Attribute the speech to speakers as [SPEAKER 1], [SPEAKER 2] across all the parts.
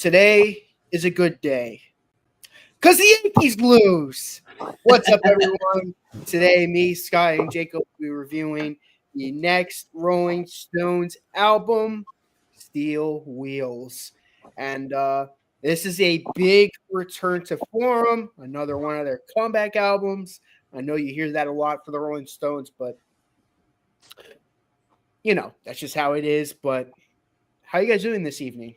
[SPEAKER 1] today is a good day because the Yankees lose. What's up, everyone? Today, me, Scott, and Jacob will be reviewing the next Rolling Stones album, Steel Wheels. And this is a big return to form, another one of their comeback albums. I know you hear that a lot for the Rolling Stones, but that's just how it is. But how you guys doing this evening?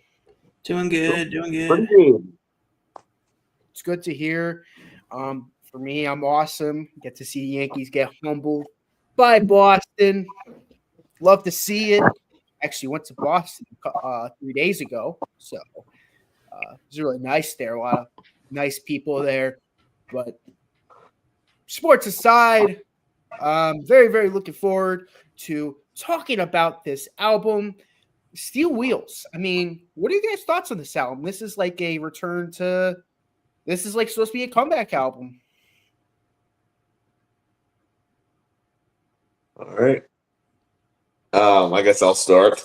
[SPEAKER 2] Doing good.
[SPEAKER 3] Pretty good.
[SPEAKER 1] It's good to hear. For me, I'm awesome. Get to see the Yankees get humbled by Boston. Love to see it. Actually, went to Boston 3 days ago, so it was really nice there. A lot of nice people there. But sports aside, very, very looking forward to talking about this album, Steel Wheels. I mean, what are you guys' thoughts on this album? This is like a return to. This is like supposed to be a comeback album.
[SPEAKER 3] All right. I guess I'll start.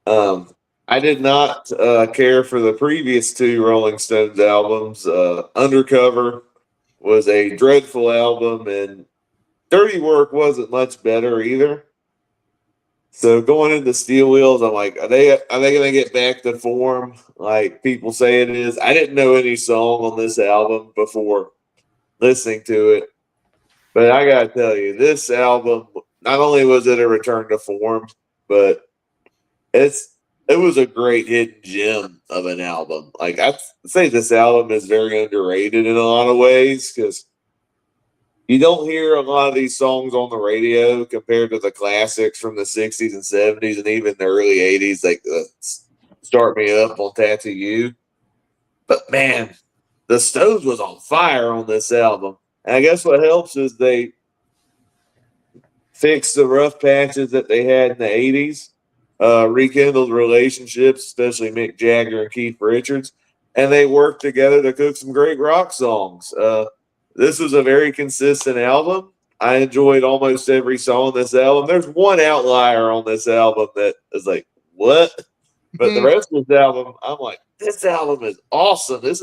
[SPEAKER 3] I did not care for the previous two Rolling Stones albums. Undercover was a dreadful album, and Dirty Work wasn't much better either. So going into Steel Wheels, I'm like, are they going to get back to form like people say it is? I didn't know any song on this album before listening to it, but I got to tell you, this album, not only was it a return to form, but it was a great hidden gem of an album. Like, I say this album is very underrated in a lot of ways because you don't hear a lot of these songs on the radio compared to the classics from the 60s and 70s and even the early 80s, like Start Me Up on Tattoo You. But man, the Stones was on fire on this album. And I guess what helps is they fixed the rough patches that they had in the 80s, rekindled relationships, especially Mick Jagger and Keith Richards, and they worked together to cook some great rock songs. This was a very consistent album. I enjoyed almost every song on this album. There's one outlier on this album that is like, what? But the rest of this album, I'm like, this album is awesome. This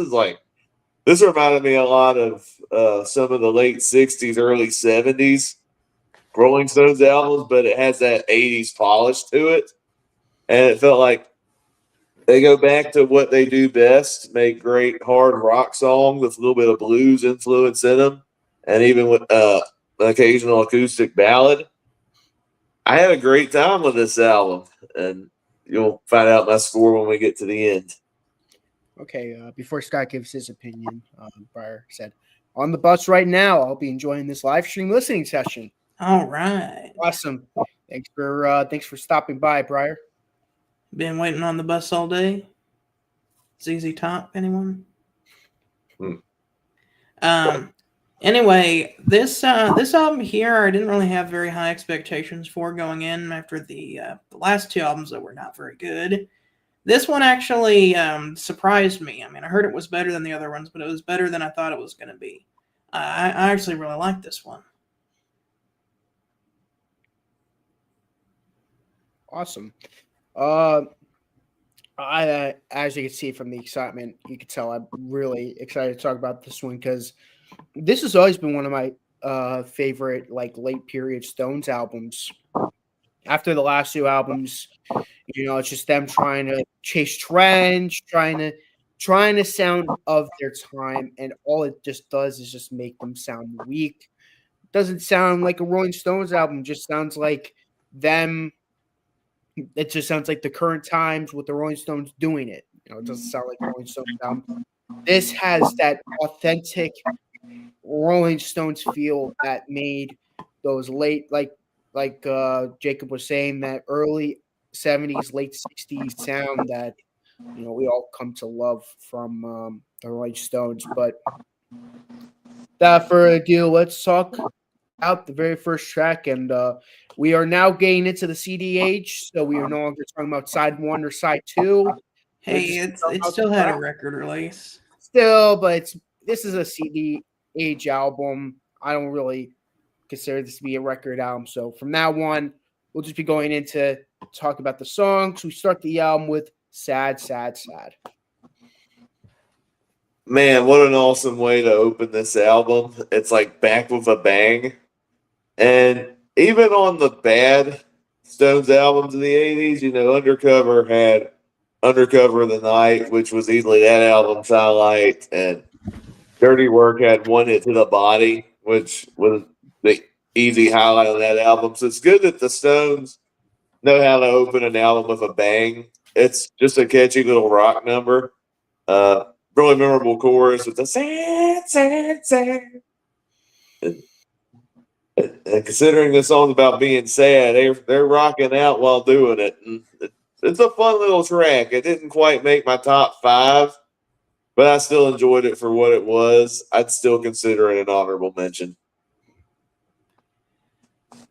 [SPEAKER 3] reminded me a lot of some of the late 60s, early 70s Rolling Stones albums, but it has that 80s polish to it. And it felt like they go back to what they do best, make great hard rock songs with a little bit of blues influence in them, and even with an occasional acoustic ballad. I had a great time with this album, and you'll find out my score when we get to the end.
[SPEAKER 1] Okay, before Scott gives his opinion, Briar said, on the bus right now, I'll be enjoying this live stream listening session.
[SPEAKER 2] All right.
[SPEAKER 1] Awesome. Thanks for stopping by, Briar.
[SPEAKER 2] Been waiting on the bus all day. ZZ Top, anyone? Anyway, this album here, I didn't really have very high expectations for going in after the last two albums that were not very good. This one actually surprised me. I mean, I heard it was better than the other ones, but it was better than I thought it was going to be. I actually really like this one.
[SPEAKER 1] Awesome. As you can see from the excitement, you can tell I'm really excited to talk about this one because this has always been one of my favorite like late period Stones albums. After the last two albums, it's just them trying to chase trends, trying to sound of their time, and all it just does is just make them sound weak. It doesn't sound like a Rolling Stones album; it just sounds like them. It just sounds like the current times with the Rolling Stones doing it. It doesn't sound like a Rolling Stones album. This has that authentic Rolling Stones feel that made those late, like Jacob was saying, that early 70s, late 60s sound that we all come to love from the Rolling Stones. But without further ado, let's talk out the very first track, and we are now getting into the CD age, so we are no longer talking about side one or side two.
[SPEAKER 2] Hey, it still had a record release.
[SPEAKER 1] Still, but this is a CD age album. I don't really consider this to be a record album, so from now on, we'll just be going into talk about the songs. We start the album with Sad, Sad, Sad.
[SPEAKER 3] Man, what an awesome way to open this album. It's like back with a bang. And even on the bad Stones albums in the 80s, Undercover had Undercover of the Night, which was easily that album's highlight. And Dirty Work had One Hit to the Body, which was the easy highlight on that album. So it's good that the Stones know how to open an album with a bang. It's just a catchy little rock number. Really memorable chorus with the sad, sad, sad. And considering the song's about being sad, they're rocking out while doing it. And it's a fun little track. It didn't quite make my top 5, but I still enjoyed it for what it was. I'd still consider it an honorable mention.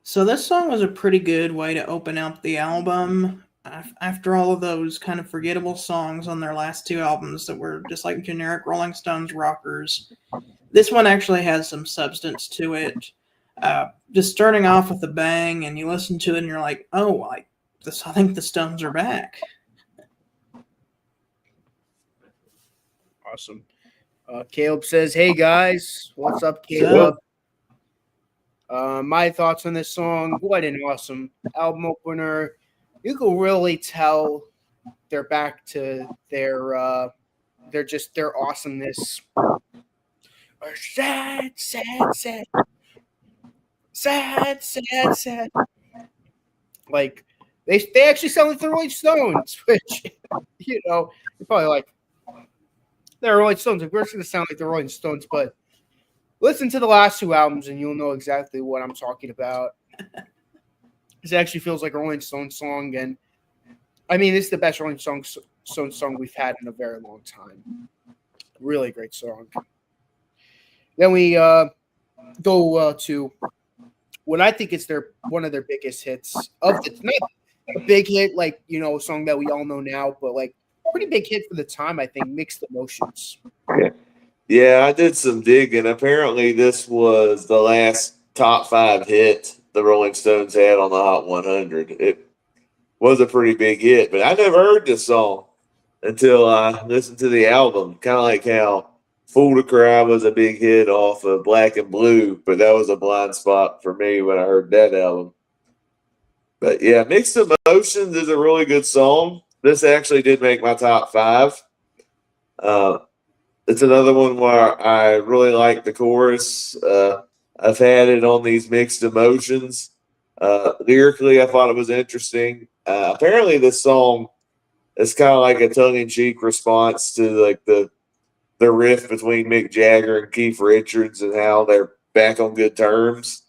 [SPEAKER 2] So this song was a pretty good way to open up the album. After all of those kind of forgettable songs on their last 2 albums that were just like generic Rolling Stones rockers, this one actually has some substance to it. Just starting off with a bang, and you listen to it and you're like, oh, like this, I think the Stones are back.
[SPEAKER 1] Awesome. Caleb says, "Hey guys, what's up, Caleb?" My thoughts on this song: what an awesome album opener. You can really tell they're back to their awesomeness. Sad, sad, sad, sad, sad, sad. Like they actually sound like the Rolling Stones, which you're probably like, they're Rolling Stones. Of course, it's going to sound like the Rolling Stones, but listen to the last 2 albums and you'll know exactly what I'm talking about. This actually feels like a Rolling Stones song, and I mean, this is the best Rolling Stones song we've had in a very long time. Really great song. Then we go to what I think is one of their biggest hits of the not a big hit like a song that we all know now, but like pretty big hit for the time. I think Mixed Emotions.
[SPEAKER 3] Yeah, I did some digging. Apparently, this was the last top 5 hit the Rolling Stones had on the Hot 100. It was a pretty big hit, but I never heard this song until I listened to the album. Kind of like how Fool to Cry was a big hit off of Black and Blue, but that was a blind spot for me when I heard that album. But yeah, Mixed Emotions is a really good song. This actually did make my top 5. It's another one where I really like the chorus. I've had it on these Mixed Emotions. Lyrically, I thought it was interesting. Apparently, this song is kind of like a tongue-in-cheek response to like the rift between Mick Jagger and Keith Richards and how they're back on good terms.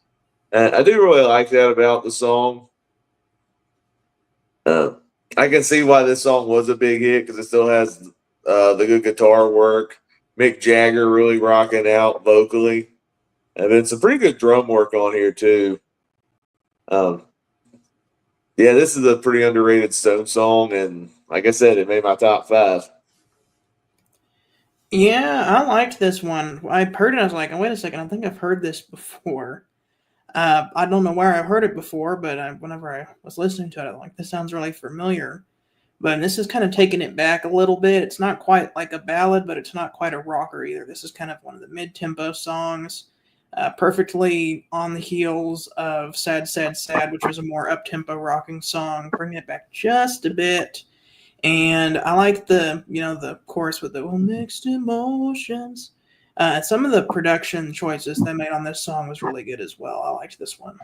[SPEAKER 3] And I do really like that about the song. I can see why this song was a big hit because it still has the good guitar work. Mick Jagger really rocking out vocally. And then some pretty good drum work on here, too. Yeah, this is a pretty underrated Stone song. And like I said, it made my top 5.
[SPEAKER 2] Yeah, I liked this one. I heard it, I was like, oh, wait a second, I think I've heard this before. I don't know where I've heard it before, but whenever I was listening to it, I'm like, this sounds really familiar. But this is kind of taking it back a little bit. It's not quite like a ballad, but it's not quite a rocker either. This is kind of one of the mid-tempo songs, perfectly on the heels of Sad, Sad, Sad, which was a more up-tempo rocking song, bringing it back just a bit. And I like the chorus with the mixed emotions. Some of the production choices they made on this song was really good as well. I liked this one.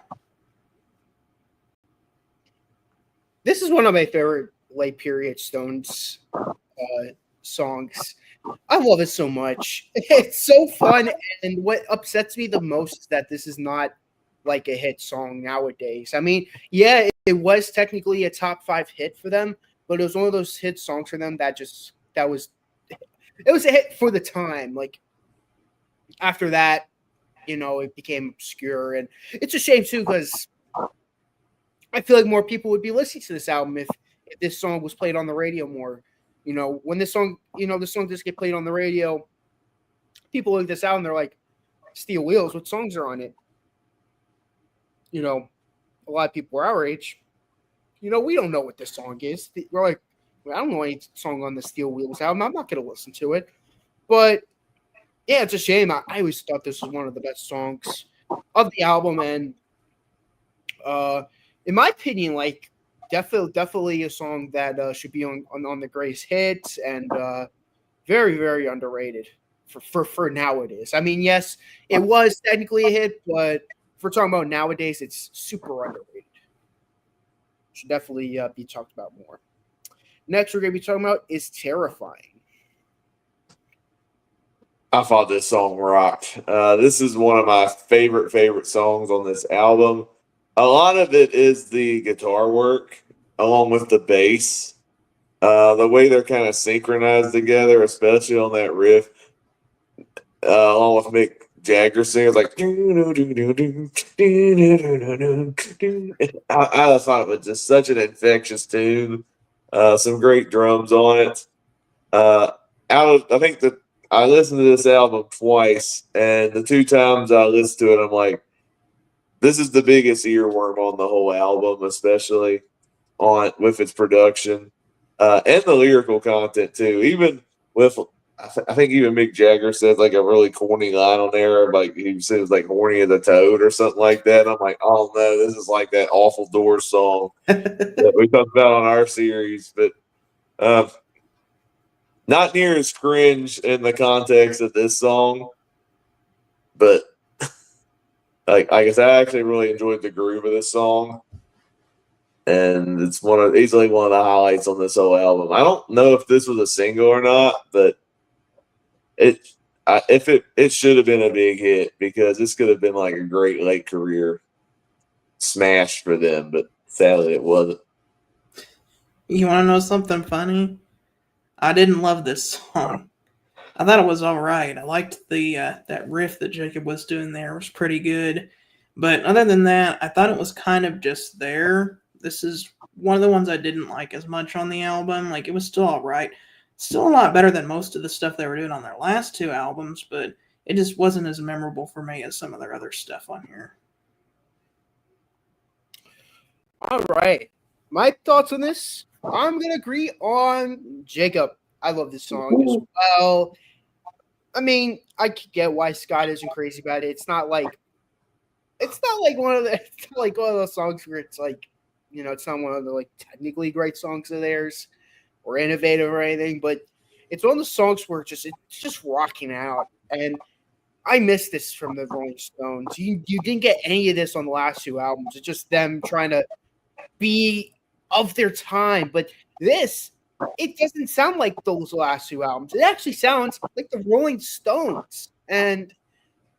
[SPEAKER 1] This is one of my favorite late period Stones songs. I love it so much. It's so fun, and what upsets me the most is that this is not like a hit song nowadays. I mean, yeah, it was technically a top 5 hit for them, but it was one of those hit songs for them that was a hit for the time. Like after that, it became obscure, and it's a shame too because I feel like more people would be listening to this album if this song was played on the radio more. When this song just get played on the radio, people look at this album, they're like, Steel Wheels, what songs are on it? A lot of people are our age. We don't know what this song is. We're like, I don't know any song on the Steel Wheels album. I'm not going to listen to it. But yeah, it's a shame. I always thought this was one of the best songs of the album, and in my opinion, like definitely a song that should be on the greatest hits, and very very underrated for nowadays. I mean, yes, it was technically a hit, but if we're talking about nowadays, it's super underrated. Should definitely be talked about more. Next, we're going to be talking about is Terrifying.
[SPEAKER 3] I thought this song rocked. This is one of my favorite songs on this album. A lot of it is the guitar work along with the bass. The way they're kind of synchronized together, especially on that riff, along with Mick Jagger singing, it's like I thought it was just such an infectious tune. Some great drums on it. I think that I listened to this album twice, and the two times I listened to it, I'm like, this is the biggest earworm on the whole album, especially on with its production and the lyrical content too. Even with, I think even Mick Jagger says like a really corny line on there, like he says like "horny as a toad" or something like that. And I'm like, oh no, this is like that Awful Doors song that we talked about on our series, but not near as cringe in the context of this song. But like I guess I actually really enjoyed the groove of this song. And it's easily one of the highlights on this whole album. I don't know if this was a single or not, but it should have been a big hit because this could have been like a great late career smash for them, but sadly it wasn't.
[SPEAKER 2] You want to know something funny? I didn't love this song. I thought it was all right. I liked the that riff that Jacob was doing there. It was pretty good. But other than that, I thought it was kind of just there. This is one of the ones I didn't like as much on the album. Like, it was still all right. Still a lot better than most of the stuff they were doing on their last two albums, but it just wasn't as memorable for me as some of their other stuff on here.
[SPEAKER 1] All right. My thoughts on this, I'm going to agree on Jacob. I love this song as well. I mean, I could get why Scott isn't crazy about it. It's not like one of those songs where it's like, you know, it's not one of the like technically great songs of theirs or innovative or anything, but it's one of the songs where it's just rocking out. And I miss this from the Rolling Stones. You didn't get any of this on the last two albums. It's just them trying to be of their time. But this, it doesn't sound like those last two albums. It actually sounds like the Rolling Stones. And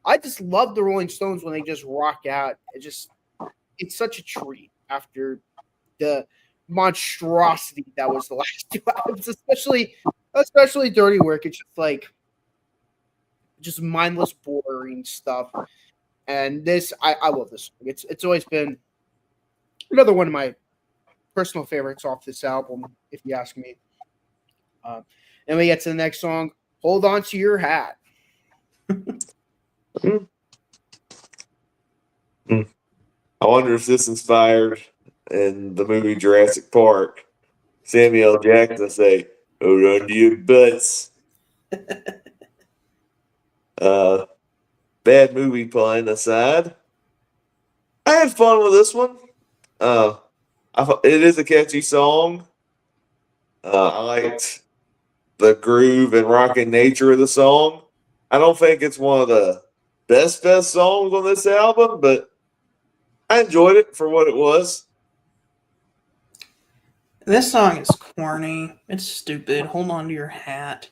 [SPEAKER 1] I just love the Rolling Stones when they just rock out. It's such a treat after the monstrosity that was the last two albums, especially Dirty Work. It's just like just mindless, boring stuff. And this, I love this. It's always been another one of my personal favorites off this album, if you ask me. Then we get to the next song, "Hold On to Your Hat."
[SPEAKER 3] I wonder if this inspired in the movie Jurassic Park Samuel L. Jackson say, "Hold on to your butts." Bad movie pun aside, I had fun with this one. It is a catchy song. I liked the groove and rocking nature of the song. I don't think it's one of the best songs on this album, but I enjoyed it for what it was.
[SPEAKER 2] This song is corny. It's stupid. Hold On to Your Hat.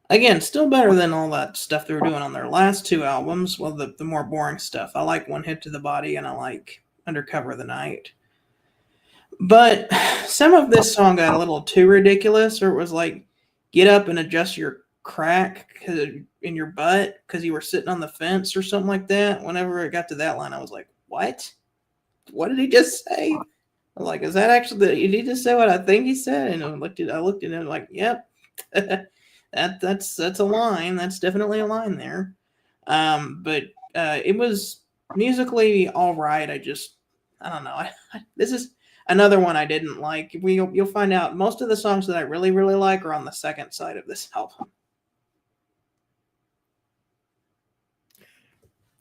[SPEAKER 2] Again, still better than all that stuff they were doing on their last two albums. Well, the more boring stuff. I like One Hit to the Body and I like Undercover the Night. But some of this song got a little too ridiculous, or it was like, get up and adjust your crack in your butt because you were sitting on the fence or something like that. Whenever it got to that line, I was like, what? What did he just say? I'm like, is that actually, did he just say what I think he said? And I looked at him like, yep, that's a line. That's definitely a line there. But it was musically all right. I don't know. This is another one I didn't like. You'll find out most of the songs that I really, really like are on the second side of this album.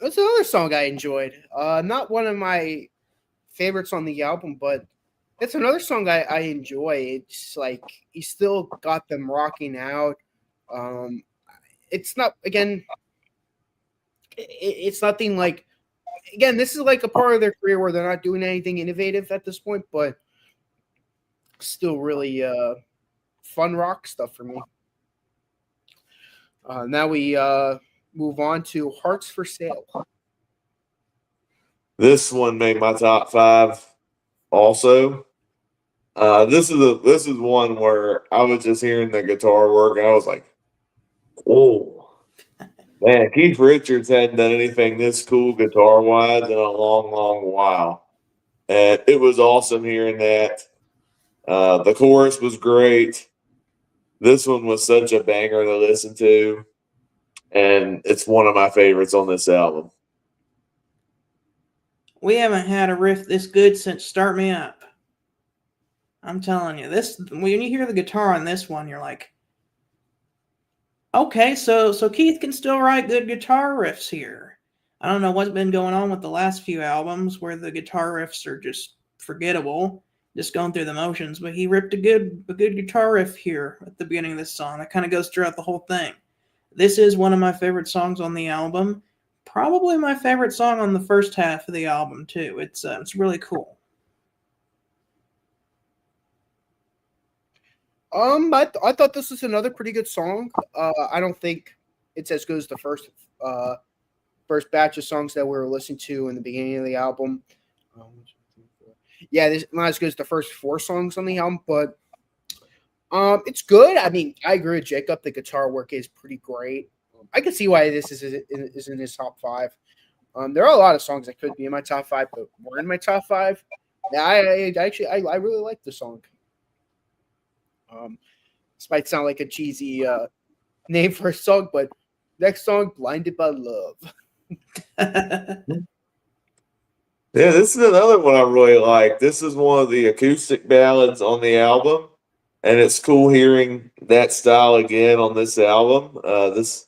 [SPEAKER 1] That's another song I enjoyed. Not one of my favorites on the album, but it's another song I enjoy. It's like he still got them rocking out. Um, it's not again. It's nothing like again. This is like a part of their career where they're not doing anything innovative at this point, but still really fun rock stuff for me. Now we move on to Hearts for Sale.
[SPEAKER 3] This one made my top 5 also. This is one where I was just hearing the guitar work and I was like, oh man, Keith Richards hadn't done anything this cool guitar wise in a long, long while. And it was awesome hearing that. The chorus was great. This one was such a banger to listen to. And it's one of my favorites on this album.
[SPEAKER 2] We haven't had a riff this good since Start Me Up. I'm telling you, this when you hear the guitar on this one, you're like, okay, so Keith can still write good guitar riffs here. I don't know what's been going on with the last few albums where the guitar riffs are just forgettable, just going through the motions, but he ripped a good guitar riff here at the beginning of this song. That kind of goes throughout the whole thing. This is one of my favorite songs on the album. Probably my favorite song on the first half of the album too. It's really cool.
[SPEAKER 1] I thought this was another pretty good song. I don't think it's as good as the first batch of songs that we were listening to in the beginning of the album. Yeah, this not as good as the first 4 songs on the album, but it's good. I mean, I agree with Jacob. The guitar work is pretty great. I can see why this is in his top 5. There are a lot of songs that could be in my top 5, but were in my top 5. Yeah, I really like the song. This might sound like a cheesy name for a song, but next song, Blinded by Love.
[SPEAKER 3] Yeah, this is another one I really like. This is one of the acoustic ballads on the album, and it's cool hearing that style again on this album. This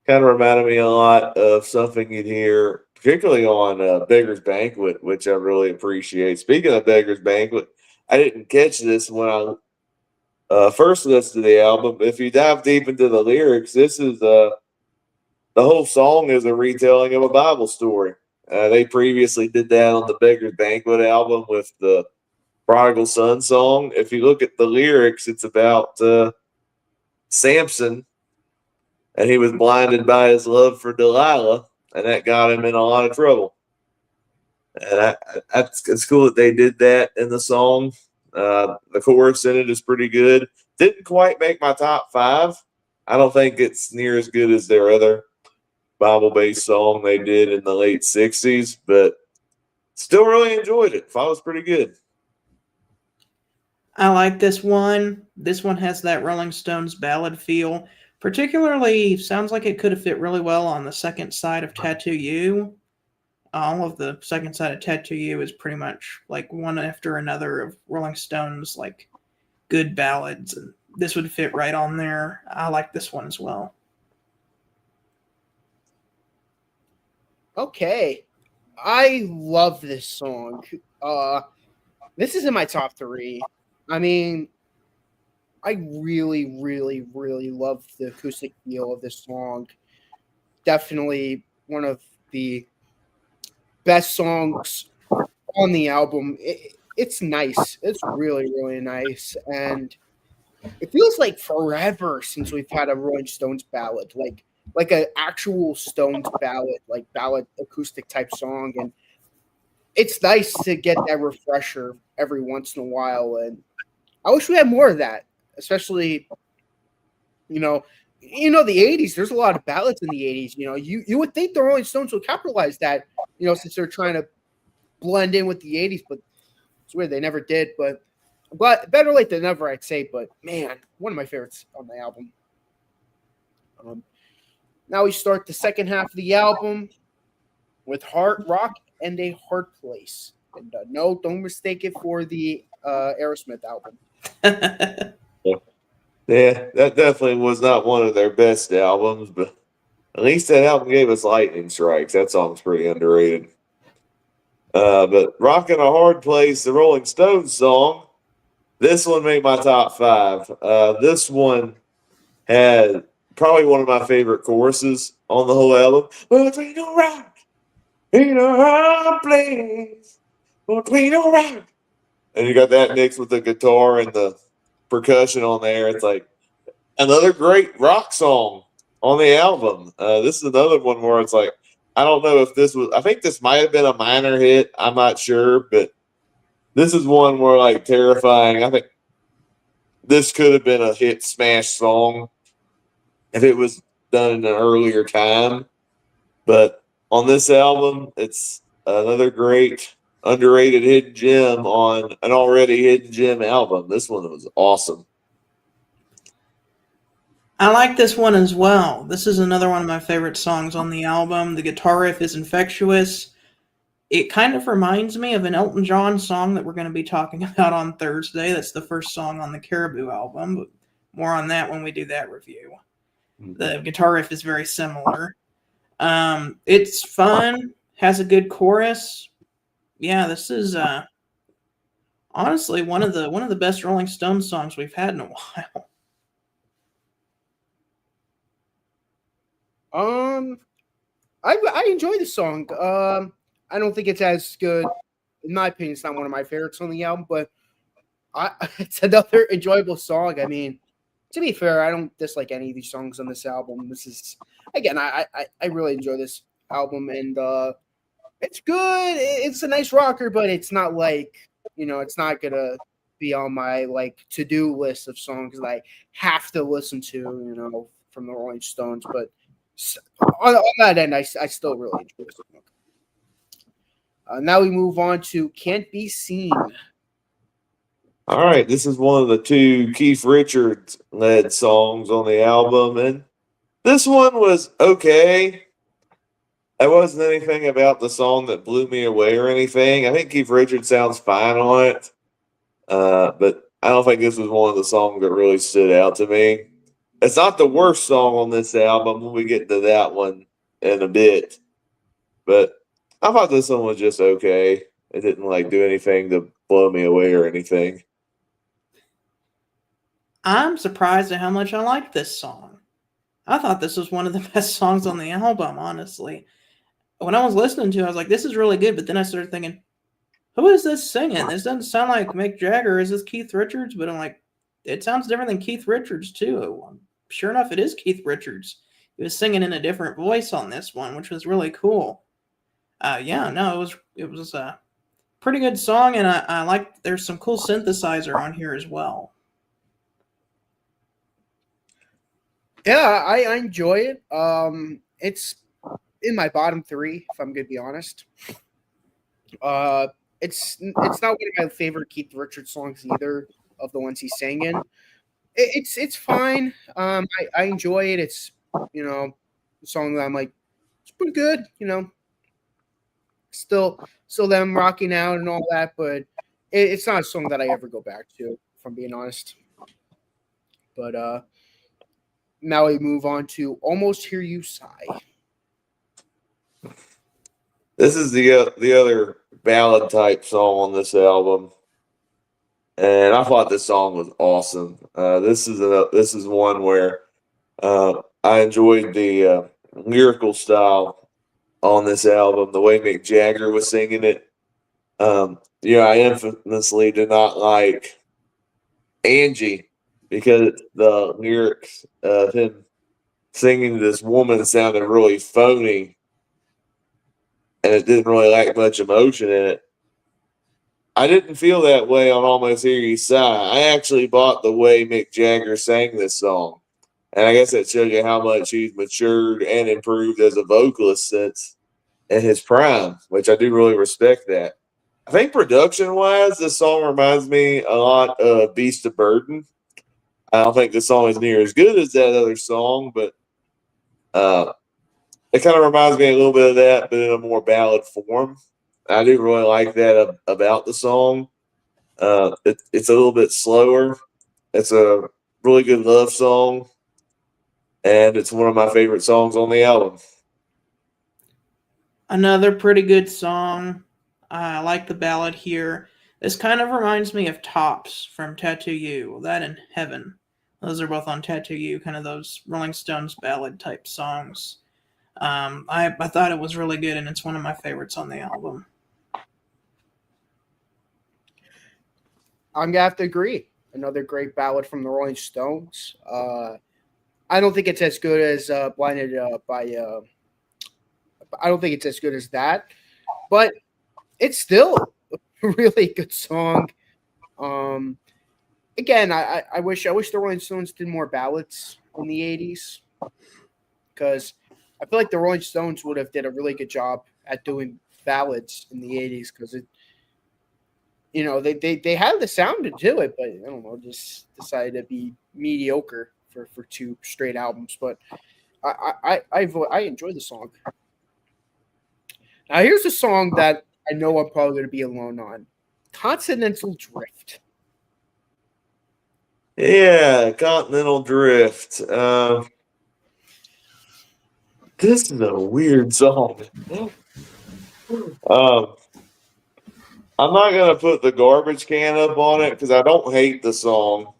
[SPEAKER 3] kind of reminded me a lot of something you'd hear, particularly on Beggar's Banquet, which I really appreciate. Speaking of Beggar's Banquet, I didn't catch this when I first listened to the album. If you dive deep into the lyrics, this is the whole song is a retelling of a Bible story. They previously did that on the Beggar's Banquet album with the Prodigal Son song. If you look at the lyrics, it's about Samson, and he was blinded by his love for Delilah, and that got him in a lot of trouble. And it's cool that they did that in the song. The chorus in it is pretty good. Didn't quite make my top 5. I don't think it's near as good as their other Bible-based song they did in the late 60s, but still really enjoyed it. Thought it was pretty good.
[SPEAKER 2] I like this one. This one has that Rolling Stones ballad feel. Particularly, sounds like it could have fit really well on the second side of Tattoo You. All of the second side of Tattoo You is pretty much like one after another of Rolling Stones, like good ballads, and this would fit right on there. I like this one as well.
[SPEAKER 1] Okay. I love this song. This is in my top 3. I mean, I really, really, really love the acoustic feel of this song. Definitely one of the best songs on the album. It's nice. It's really, really nice. And it feels like forever since we've had a Rolling Stones ballad, like an actual Stones ballad, like ballad acoustic type song. And it's nice to get that refresher every once in a while. And I wish we had more of that, especially, the 80s. There's a lot of ballads in the 80s. You would think the Rolling Stones would capitalize that, since they're trying to blend in with the 80s, but it's weird they never did. But I'm glad, better late than never, I'd say. But man, one of my favorites on the album. Now we start the second half of the album with Hard Rock and a Hard Place. And no, don't mistake it for the Aerosmith album.
[SPEAKER 3] Yeah, that definitely was not one of their best albums, but At least that album gave us Lightning Strikes. That song's pretty underrated. But Rockin' a Hard Place, the Rolling Stones song, this one made my top 5. This one had probably one of my favorite choruses on the whole album. Between a rock in a hard place, between a rock. And you got that mixed with the guitar and the percussion on there. It's like another great rock song on the album. This is another one where it's like, I don't know if this was, I think this might have been a minor hit. I'm not sure, but this is one where, like, Terrifying. I think this could have been a hit smash song if it was done in an earlier time. But on this album, it's another great underrated hidden gem on an already hidden gem album. This one was awesome.
[SPEAKER 2] I like this one as well. This is another one of my favorite songs on the album. The guitar riff is infectious. It kind of reminds me of an Elton John song that we're going to be talking about on Thursday. That's the first song on the Caribou album, but more on that when we do that review. The guitar riff is very similar. It's fun, has a good chorus. Yeah, this is honestly one of the best Rolling Stones songs we've had in a while.
[SPEAKER 1] I enjoy the song. I don't think it's as good. In my opinion, it's not one of my favorites on the album, but it's another enjoyable song. I mean, to be fair, I don't dislike any of these songs on this album. This is, again, I really enjoy this album, and it's good. It's a nice rocker, but it's not like, it's not gonna be on my like to-do list of songs that I have to listen to, from the Rolling Stones. But on that end, I still really enjoy this song. Now we move on to Can't Be Seen.
[SPEAKER 3] All right, this is one of the 2 Keith Richards led songs on the album, and this one was okay. There wasn't anything about the song that blew me away or anything. I think Keith Richards sounds fine on it, but I don't think this was one of the songs that really stood out to me. It's not the worst song on this album when we get to that one in a bit, but I thought this one was just okay. It didn't like do anything to blow me away or anything.
[SPEAKER 2] I'm surprised at how much I liked this song. I thought this was one of the best songs on the album, honestly. When I was listening to it, I was like, this is really good. But then I started thinking, who is this singing? This doesn't sound like Mick Jagger. Is this Keith Richards? But I'm like, it sounds different than Keith Richards, too. Sure enough, it is Keith Richards. He was singing in a different voice on this one, which was really cool. It was a pretty good song, and I like there's some cool synthesizer on here as well.
[SPEAKER 1] Yeah, I enjoy it. It's in my bottom 3, if I'm going to be honest. It's not one of my favorite Keith Richards songs either, of the ones he's singing. It's fine. I enjoy it. It's a song that I'm like, it's pretty good. Still them rocking out and all that, but it's not a song that I ever go back to, if I'm being honest. But now we move on to Almost Hear You Sigh.
[SPEAKER 3] This is the other ballad type song on this album, and I thought this song was awesome. This is one where I enjoyed the lyrical style on this album, the way Mick Jagger was singing it. I infamously did not like Angie because the lyrics of him singing to this woman sounded really phony, and it didn't really lack much emotion in it. I didn't feel that way on Almost Hear You Sigh. I actually bought the way Mick Jagger sang this song. And I guess that shows you how much he's matured and improved as a vocalist since in his prime, which I do really respect that. I think production-wise, this song reminds me a lot of Beast of Burden. I don't think this song is near as good as that other song, but it kind of reminds me a little bit of that, but in a more ballad form. I do really like that about the song. It's a little bit slower. It's a really good love song. and it's one of my favorite songs on the album.
[SPEAKER 2] Another pretty good song. I like the ballad here. This kind of reminds me of Tops from Tattoo You. That and Heaven. Those are both on Tattoo You, kind of those Rolling Stones ballad type songs. I thought it was really good, and it's one of my favorites on the album.
[SPEAKER 1] I'm gonna have to agree. Another great ballad from the Rolling Stones. I don't think it's as good as "Blinded by." I don't think it's as good as that, but it's still a really good song. Um, Again, I wish the Rolling Stones did more ballads in the '80s because I feel like the Rolling Stones would have did a really good job at doing ballads in the '80s because it, they had the sound to do it, but I don't know, just decided to be mediocre for two straight albums. But I enjoy the song. Now here's a song that I know I'm probably going to be alone on: "Continental Drift."
[SPEAKER 3] Yeah, Continental Drift. This is a weird song. Um, I'm not gonna put the garbage can up on it because I don't hate the song.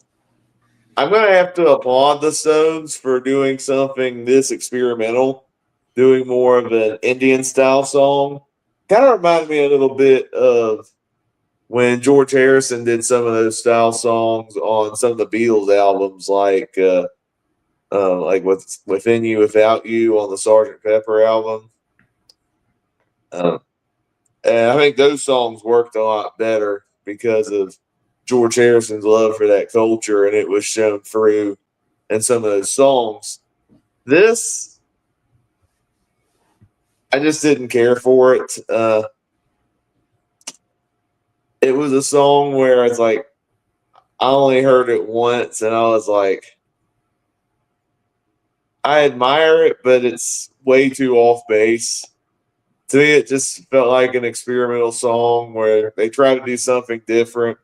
[SPEAKER 3] I'm gonna have to applaud the Stones for doing something this experimental, doing more of an Indian style song. Kind of reminded me a little bit of when George Harrison did some of those style songs on some of the Beatles albums, like Within You, Without You on the Sgt. Pepper album. Uh, and I think those songs worked a lot better because of George Harrison's love for that culture, and it was shown through in some of those songs. This, I just didn't care for it. It was a song where it's like I only heard it once, and I was like, I admire it, but it's way too off base. To me, it just felt like an experimental song where they tried to do something different,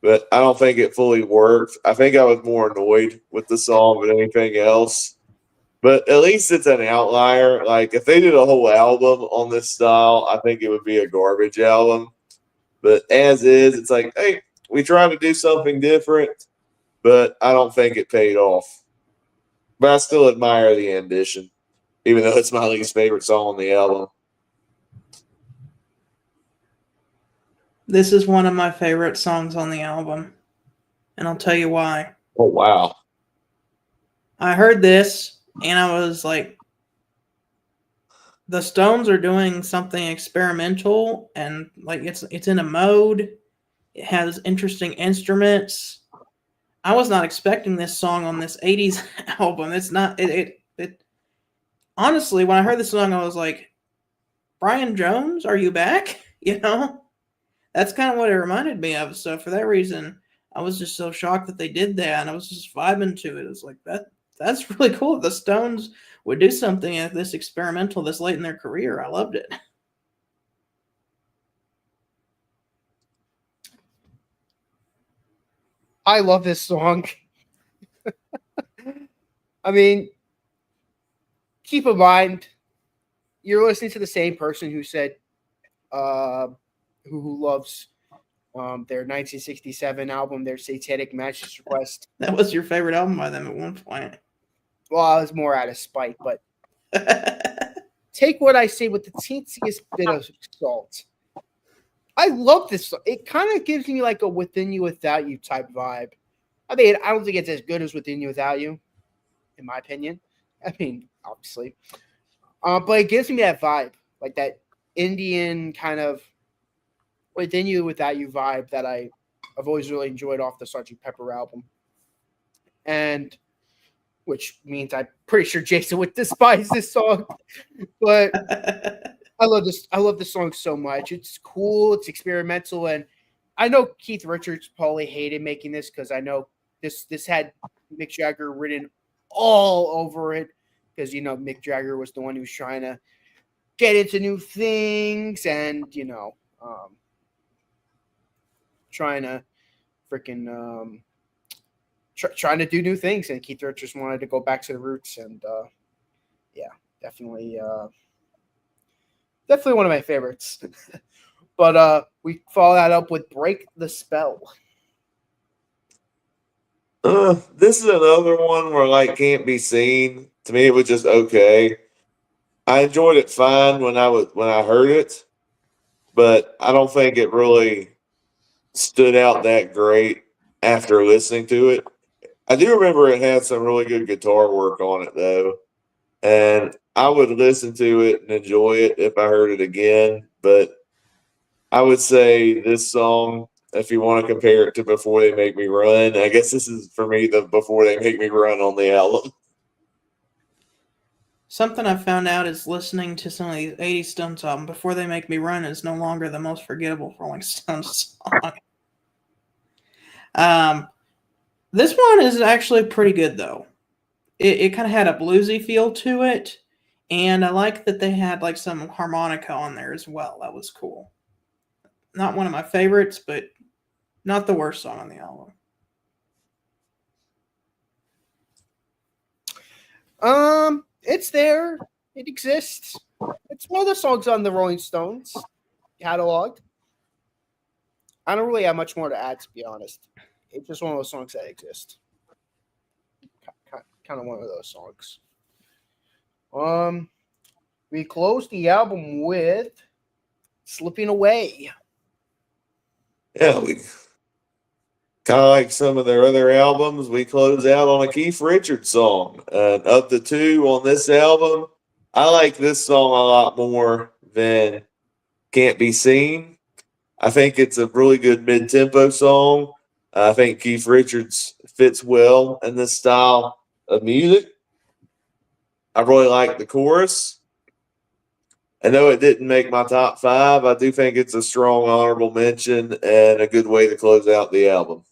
[SPEAKER 3] but I don't think it fully worked. I think I was more annoyed with the song than anything else. But at least it's an outlier. Like if they did a whole album on this style, I think it would be a garbage album. But as is, it's like, hey, we tried to do something different, but I don't think it paid off. But I still admire the ambition, even though it's my least favorite song on the album.
[SPEAKER 2] This is one of my favorite songs on the album, and I'll tell you why.
[SPEAKER 3] Oh wow.
[SPEAKER 2] I heard this, and I was like, the Stones are doing something experimental, and like it's in a mode. It has interesting instruments. I was not expecting this song on this '80s album. It's not it. Honestly, when I heard this song, I was like, Brian Jones, are you back? That's kind of what it reminded me of. So for that reason, I was just so shocked that they did that, and I was just vibing to it. It's like that's really cool. The Stones would do something at this experimental this late in their career. I loved it.
[SPEAKER 1] I love this song. I mean, keep in mind, you're listening to the same person who said, who loves their 1967 album, their Satanic Majesty's Request.
[SPEAKER 2] That was your favorite album by them at one point.
[SPEAKER 1] Well, I was more out of spite, but take what I say with the teensiest bit of salt. I love this song. It kind of gives me like a Within You, Without You type vibe. I mean, I don't think it's as good as Within You, Without You, in my opinion. I mean, obviously. But it gives me that vibe, like that Indian kind of Within You, Without You vibe that I've always really enjoyed off the Sgt. Pepper album. And which means I'm pretty sure Jason would despise this song. But I love this. I love this song so much. It's cool. It's experimental, and I know Keith Richards probably hated making this because I know this had Mick Jagger written all over it because Mick Jagger was the one who was trying to get into new things and trying to freaking trying to do new things, and Keith Richards wanted to go back to the roots, and yeah, definitely definitely one of my favorites. But we follow that up with Break the Spell.
[SPEAKER 3] This is another one where like Can't Be Seen. To me, it was just okay. I enjoyed it fine when I heard it, but I don't think it really stood out that great after listening to it. I do remember it had some really good guitar work on it though, and I would listen to it and enjoy it if I heard it again. But I would say this song, if you want to compare it to Before They Make Me Run, I guess this is for me the Before They Make Me Run on the album.
[SPEAKER 2] Something I found out is listening to some of these 80s Stones albums Before They Make Me Run is no longer the most forgettable Rolling Stones song. This one is actually pretty good, though. It kind of had a bluesy feel to it, and I like that they had like some harmonica on there as well. That was cool. Not one of my favorites, but not the worst song on the album.
[SPEAKER 1] It's there. It exists. It's one of the songs on the Rolling Stones catalog. I don't really have much more to add, to be honest. It's just one of those songs that exist. Kind of one of those songs. We closed the album with Slipping Away.
[SPEAKER 3] Yeah, we kind of like some of their other albums. We close out on a Keith Richards song. Of the two on this album, I like this song a lot more than Can't Be Seen. I think it's a really good mid-tempo song. I think Keith Richards fits well in this style of music. I really like the chorus. I know it didn't make my top 5. I do think it's a strong honorable mention and a good way to close out the album.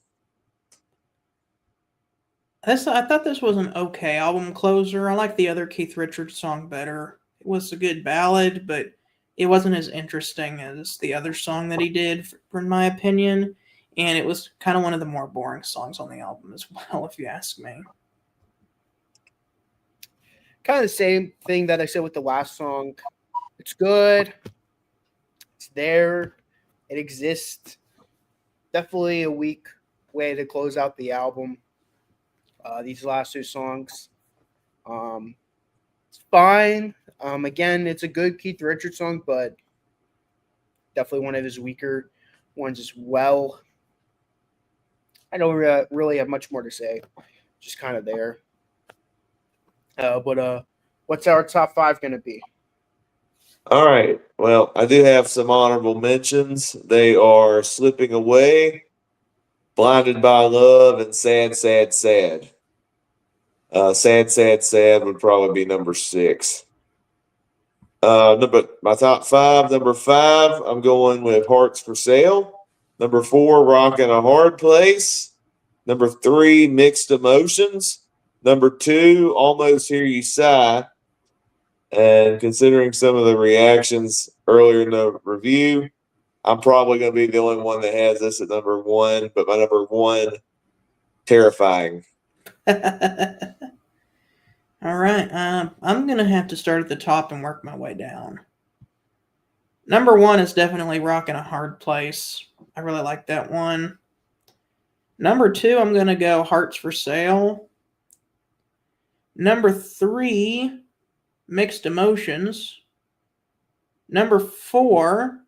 [SPEAKER 2] I thought this was an okay album closer. I like the other Keith Richards song better. It was a good ballad, but it wasn't as interesting as the other song that he did, in my opinion. And it was kind of one of the more boring songs on the album as well, if you ask me.
[SPEAKER 1] Kind of the same thing that I said with the last song. It's good. It's there. It exists. Definitely a weak way to close out the album. These last 2 songs. It's fine. Again, it's a good Keith Richards song, but definitely one of his weaker ones as well. I don't really have much more to say. Just kind of there. But what's our top 5 going to be?
[SPEAKER 3] All right. Well, I do have some honorable mentions. They are Slipping Away, Blinded by Love, and Sad, Sad, Sad. Sad, Sad, Sad would probably be number 6. My top 5. Number 5, I'm going with Hearts for Sale. Number 4, Rockin' a Hard Place. Number 3, Mixed Emotions. Number 2, Almost Hear You Sigh. And considering some of the reactions earlier in the review, I'm probably going to be the only one that has this at number 1. But my number 1, Terrifying.
[SPEAKER 2] All right. I'm going to have to start at the top and work my way down. Number 1 is definitely Rockin' a Hard Place. I really like that one. Number 2, I'm going to go Hearts for Sale. Number 3, Mixed Emotions. Number 4,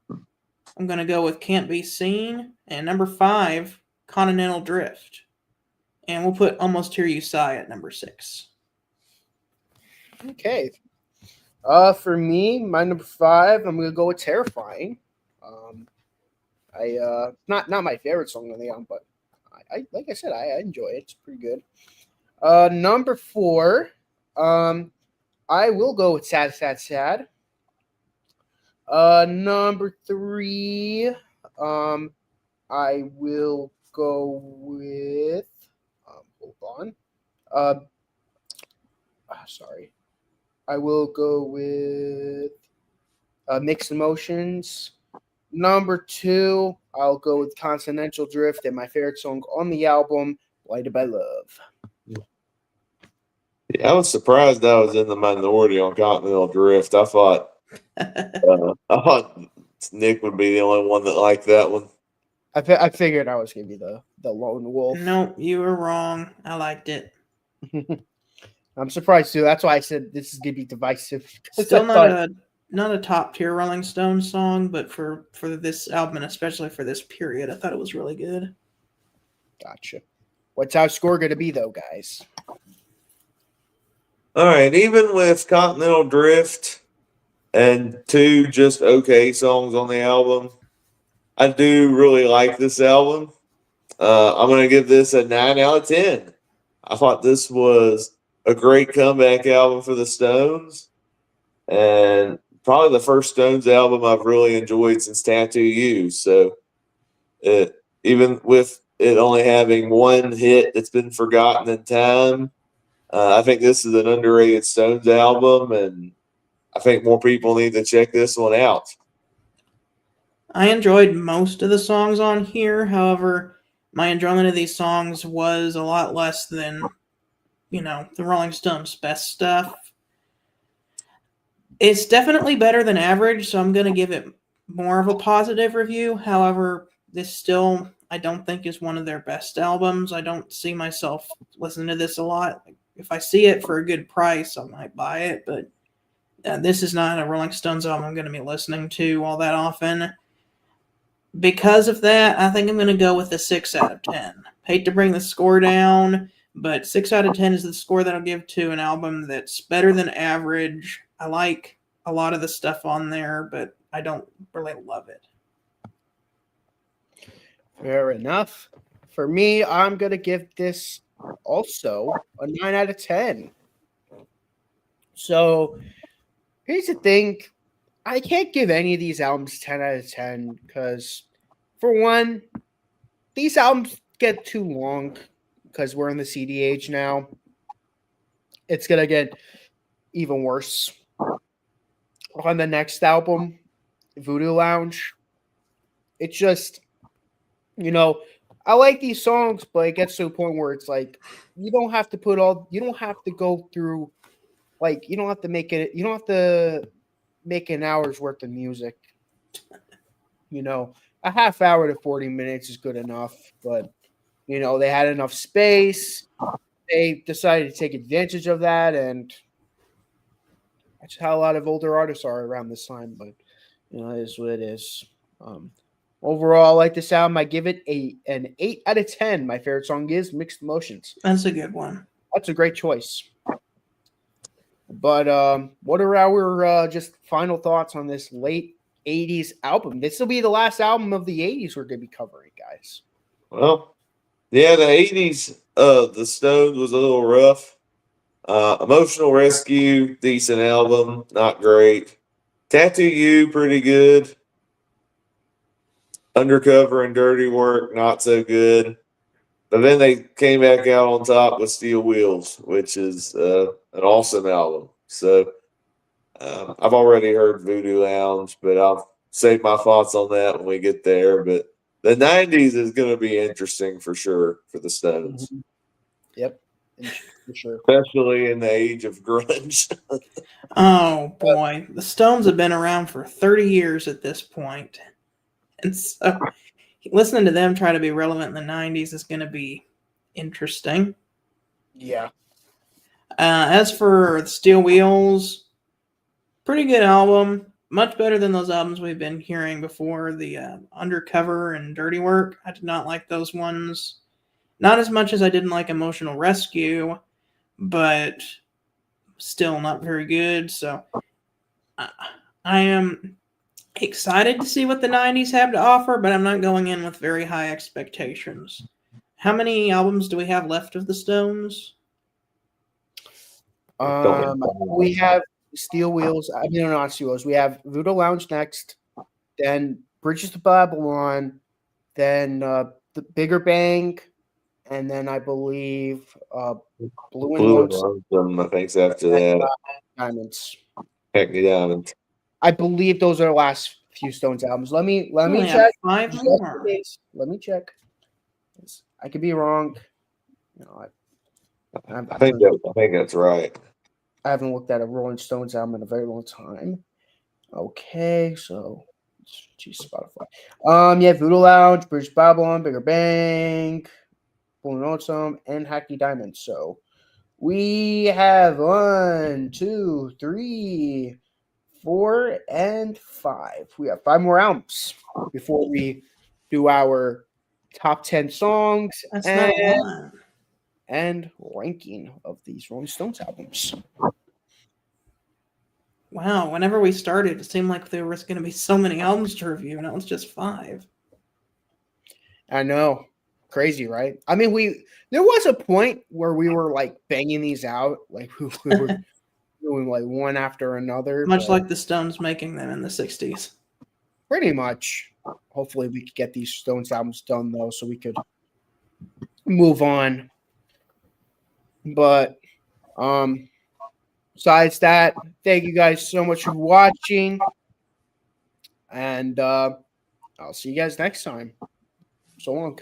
[SPEAKER 2] I'm going to go with Can't Be Seen. And number 5, Continental Drift. And we'll put Almost Hear You Sigh at number 6.
[SPEAKER 1] Okay. For me, my number 5, I'm going to go with Terrifying. Not my favorite song on the album, but I like I said, I enjoy it. It's pretty good. Number 4, I will go with Sad, Sad, Sad. Number 3, I will go with. Hold on. Sorry. I will go with Mixed Emotions. Number 2, I'll go with Continental Drift, and my favorite song on the album, Blinded by Love.
[SPEAKER 3] Yeah, I was surprised I was in the minority on Continental Drift. I thought Nick would be the only one that liked that one.
[SPEAKER 1] I figured I was gonna be the lone wolf.
[SPEAKER 2] No, you were wrong. I liked it.
[SPEAKER 1] I'm surprised too. That's why I said this is gonna be divisive. 'Cause
[SPEAKER 2] Still
[SPEAKER 1] I thought-
[SPEAKER 2] not a top tier Rolling Stones song, but for this album and especially for this period, I thought it was really good.
[SPEAKER 1] Gotcha. What's our score gonna be though, guys?
[SPEAKER 3] All right, even with Continental Drift and 2 just okay songs on the album, I do really like this album. I'm going to give this a 9 out of 10. I thought this was a great comeback album for the Stones, and probably the first Stones album I've really enjoyed since Tattoo You. So, even with it only having one hit that's been forgotten in time, I think this is an underrated Stones album, and I think more people need to check this one out.
[SPEAKER 2] I enjoyed most of the songs on here. However, my enjoyment of these songs was a lot less than, the Rolling Stones' best stuff. It's definitely better than average, so I'm going to give it more of a positive review. However, this still, I don't think, is one of their best albums. I don't see myself listening to this a lot. If I see it for a good price, I might buy it, but this is not a Rolling Stones album I'm going to be listening to all that often. Because of that, I think I'm going to go with a 6 out of 10. Hate to bring the score down, but 6 out of 10 is the score that I'll give to an album that's better than average. I like a lot of the stuff on there, but I don't really love it.
[SPEAKER 1] Fair enough. For me, I'm gonna give this also a 9 out of 10. So here's the thing. I can't give any of these albums 10 out of 10 because, for one, these albums get too long because we're in the CD age now. It's going to get even worse. On the next album, Voodoo Lounge, it's just, I like these songs, but it gets to a point where it's like, you don't have to go through, you don't have to make an hour's worth of music. A half hour to 40 minutes is good enough, but they had enough space. They decided to take advantage of that, and that's how a lot of older artists are around this time, but it is what it is. Overall, I like this album. I give it an 8 out of 10. My favorite song is Mixed Emotions.
[SPEAKER 2] That's a good one.
[SPEAKER 1] That's a great choice. But what are our just final thoughts on this late 80s album? This will be the last album of the 80s we're going to be covering, guys.
[SPEAKER 3] Well, yeah, the 80s, the Stones was a little rough. Emotional Rescue, decent album, not great. Tattoo You, pretty good. Undercover and Dirty Work, not so good. But then they came back out on top with Steel Wheels, which is an awesome album. So I've already heard Voodoo Lounge, but I'll save my thoughts on that when we get there. But the 90s is going to be interesting for sure for the Stones.
[SPEAKER 1] Mm-hmm. Yep, for sure.
[SPEAKER 3] Especially in the age of grunge.
[SPEAKER 2] Oh, boy. The Stones have been around for 30 years at this point. And so listening to them try to be relevant in the 90s is going to be interesting.
[SPEAKER 1] Yeah.
[SPEAKER 2] As for Steel Wheels, pretty good album. Much better than those albums we've been hearing before, the Undercover and Dirty Work. I did not like those ones. Not as much as I didn't like Emotional Rescue, but still not very good. So I am excited to see what the 90s have to offer, but I'm not going in with very high expectations. How many albums do we have left of the Stones?
[SPEAKER 1] We have Steel Wheels. I mean, not Steel Wheels. We have Voodoo Lounge next, then Bridges to Babylon, then the Bigger Bang, and then I believe Blue and
[SPEAKER 3] Lonesome, I think, after that.
[SPEAKER 1] Diamonds.
[SPEAKER 3] Hackney Diamonds.
[SPEAKER 1] I believe those are the last few Stones albums. Let me
[SPEAKER 2] Only
[SPEAKER 1] check.
[SPEAKER 2] have 5 more.
[SPEAKER 1] Let me check. I could be wrong. You know,
[SPEAKER 3] I think that's right.
[SPEAKER 1] I haven't looked at a Rolling Stones album in a very long time. Okay, so geez, Spotify. Yeah, Voodoo Lounge, British Babylon, Bigger Bang, Blue Lonesome, and Hackney Diamonds. So we have 1, 2, 3, 4, and 5. We have 5 more albums before we do our top 10 songs
[SPEAKER 2] That's not a lot.
[SPEAKER 1] and ranking of these Rolling Stones albums.
[SPEAKER 2] Wow, whenever we started, it seemed like there was going to be so many albums to review. Now it's just 5.
[SPEAKER 1] I know. Crazy, right? I mean, there was a point where we were like banging these out, like we were doing like one after another.
[SPEAKER 2] Much
[SPEAKER 1] but
[SPEAKER 2] like the Stones making them in the 60s.
[SPEAKER 1] pretty much. Hopefully, we could get these Stones albums done though, so we could move on. But besides that, thank you guys so much for watching, and I'll see you guys next time. So long.